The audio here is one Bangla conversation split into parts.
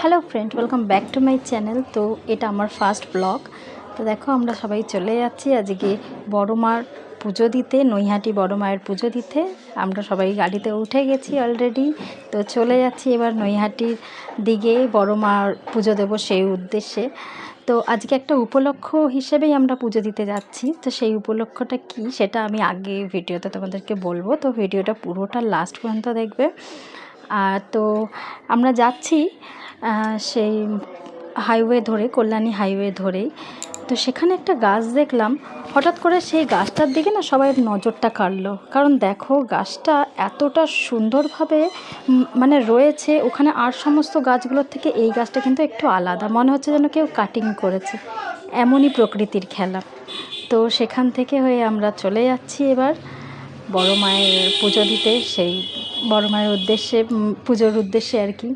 Hello friend, welcome back to my channel. তো এটা আমার ফার্স্ট ব্লগ। তো দেখো আমরা সবাই চলে যাচ্ছি আজকে বড় মার পুজো দিতে, নৈহাটি বড় মায়ের পুজো দিতে। আমরা সবাই গাড়িতে উঠে গেছি অলরেডি। তো চলে যাচ্ছি এবার নৈহাটির দিকে বড় মার পুজো দেবো সেই উদ্দেশ্যে। তো আজকে একটা উপলক্ষ হিসেবেই আমরা পুজো দিতে যাচ্ছি। তো সেই উপলক্ষটা কি সেটা আমি আগে ভিডিওতে তোমাদেরকে বলবো। তো ভিডিওটা পুরোটা লাস্ট পর্যন্ত দেখবে। তো আমরা যাচ্ছি সেই হাইওয়ে ধরে, কল্যাণী হাইওয়ে ধরেই। তো সেখানে একটা গাছ দেখলাম, হঠাৎ করে সেই গাছটার দিকে না সবাই নজরটা কাড়লো। কারণ দেখো গাছটা এতটা সুন্দরভাবে মানে রয়েছে ওখানে, আর সমস্ত গাছগুলোর থেকে এই গাছটা কিন্তু একটু আলাদা, মনে হচ্ছে যেন কেউ কাটিং করেছে, এমনই প্রকৃতির খেলা। তো সেখান থেকে হয়ে আমরা চলে যাচ্ছি এবার বড় মায়ের পুজো দিতে, সেই বড় মায়ের উদ্দেশ্যে, পুজোর উদ্দেশ্যে আর কি।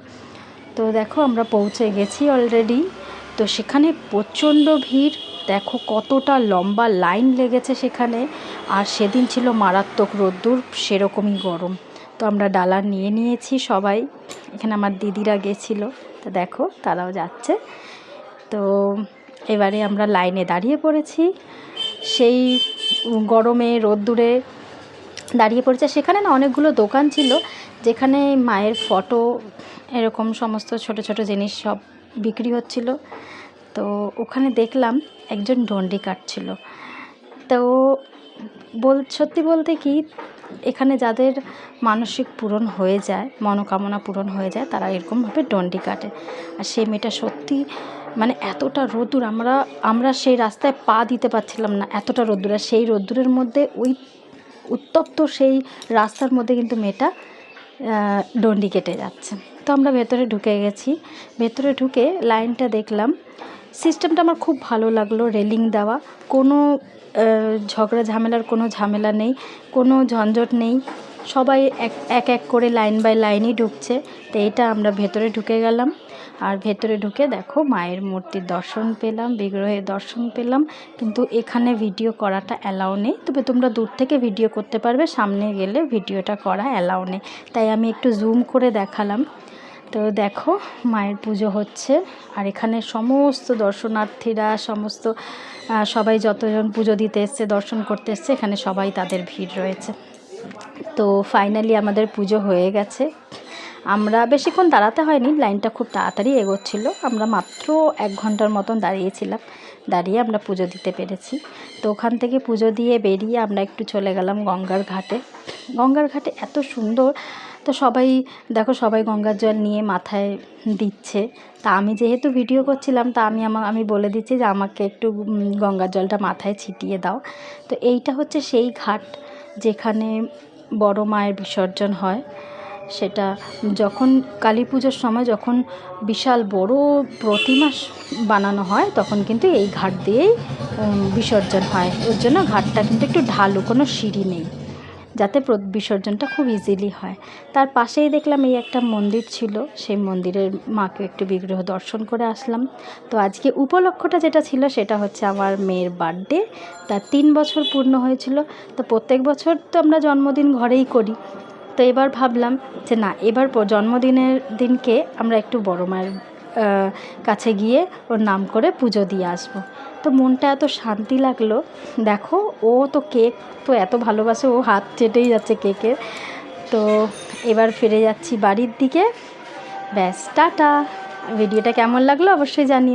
তো দেখো আমরা পৌঁছে গেছি অলরেডি। তো সেখানে প্রচণ্ড ভিড়, দেখো কতটা লম্বা লাইন লেগেছে সেখানে। আর সেদিন ছিল মারাত্মক রোদ্দুর, সেরকমই গরম। তো আমরা ডালা নিয়ে নিয়েছি সবাই, এখানে আমার দিদিরা গেছিলো, তো দেখো তারাও যাচ্ছে। তো এবারে আমরা লাইনে দাঁড়িয়ে পড়েছি, সেই গরমে রোদ্দুরে দাঁড়িয়ে পড়েছে। সেখানে না অনেকগুলো দোকান ছিল যেখানে মায়ের ফটো, এরকম সমস্ত ছোট ছোট জিনিস সব বিক্রি হচ্ছিল। তো ওখানে দেখলাম একজন ডন্ডি কাটছিল। তো সত্যি বলতে কি, এখানে যাদের মানসিক পূরণ হয়ে যায়, মনোকামনা পূরণ হয়ে যায়, তারা এরকমভাবে ডন্ডি কাটে। আর সেই মেয়েটা সত্যি মানে এতটা রোদ্দুর, আমরা সেই রাস্তায় পা দিতে পারছিলাম না, এতটা রোদ্দুর। আর সেই রোদ্দুরের মধ্যে, ওই উত্তপ্ত সেই রাস্তার মধ্যে কিন্তু মেয়েটা ডন্ডি কেটে যাচ্ছে। তো আমরা ভেতরে ঢুকে গেছি। ভেতরে ঢুকে লাইনটা দেখলাম, সিস্টেমটা আমার খুব ভালো লাগলো। রেলিং দেওয়া, কোনো ঝগড়া ঝামেলার কোনো ঝামেলা নেই, কোনো ঝঞ্ঝট নেই। সবাই এক এক করে লাইন বাই লাইনই ঢুকছে। তো এইটা আমরা ভেতরে ঢুকে গেলাম। আর ভেতরে ঢুকে দেখো মায়ের মূর্তির দর্শন পেলাম, বিগ্রহের দর্শন পেলাম। কিন্তু এখানে ভিডিও করাটা অ্যালাউ নেই, তবে তোমরা দূর থেকে ভিডিও করতে পারবে, সামনে গেলে ভিডিওটা করা অ্যালাউ নেই। তাই আমি একটু জুম করে দেখালাম। তো দেখো মায়ের পুজো হচ্ছে, আর এখানে সমস্ত দর্শনার্থীরা, সবাই যতজন পুজো দিতে এসছে, দর্শন করতে এসছে, এখানে সবাই তাদের ভিড় রয়েছে। তো ফাইনালি আমাদের পুজো হয়ে গেছে। আমরা বেশিক্ষণ দাঁড়াতে হয়নি, লাইনটা খুব তাড়াতাড়ি এগোচ্ছিলো। আমরা মাত্র 1 ঘন্টার মতন দাঁড়িয়েছিলাম, দাঁড়িয়ে আমরা পুজো দিতে পেরেছি। তো ওখান থেকে পুজো দিয়ে বেরিয়ে আমরা একটু চলে গেলাম গঙ্গার ঘাটে। গঙ্গার ঘাটে এত সুন্দর। তো সবাই দেখো, সবাই গঙ্গার জল নিয়ে মাথায় দিচ্ছে। তা আমি যেহেতু ভিডিও করছিলাম, তা আমি বলে দিচ্ছি যে আমাকে একটু গঙ্গার জলটা মাথায় ছিটিয়ে দাও। তো এইটা হচ্ছে সেই ঘাট যেখানে বড় মায়ের বিসর্জন হয়। সেটা যখন কালী পুজোর সময়, যখন বিশাল বড় প্রতিমা বানানো হয়, তখন কিন্তু এই ঘাট দিয়েই বিসর্জন হয়। ওর জন্য ঘাটটা কিন্তু একটু ঢালু, কোনো সিঁড়ি নেই, যাতে বিসর্জনটা খুব ইজিলি হয়। তার পাশেই দেখলাম এই একটা মন্দির ছিল, সেই মন্দিরের মাকে একটু বিগ্রহ দর্শন করে আসলাম। তো আজকে উপলক্ষটা যেটা ছিল সেটা হচ্ছে আমার মেয়ের বার্থডে, তার 3 বছর পূর্ণ হয়েছিল। তো প্রত্যেক বছর তো আমরা জন্মদিন ঘরেই করি। তো এবার ভাবলাম যে না, এবার জন্মদিনের দিনকে আমরা একটু বড় মায়ের কাছে গিয়ে ওর নাম করে পুজো দিয়ে আসবো। তো মনটা এত শান্তি লাগলো। দেখো ও তো কেক তো এত ভালোবাসে, ও হাত চেটেই যাচ্ছে কেকের। তো এবার ফিরে যাচ্ছি বাড়ির দিকে। ব্যাস, টাটা। ভিডিওটা কেমন লাগলো অবশ্যই জানিও।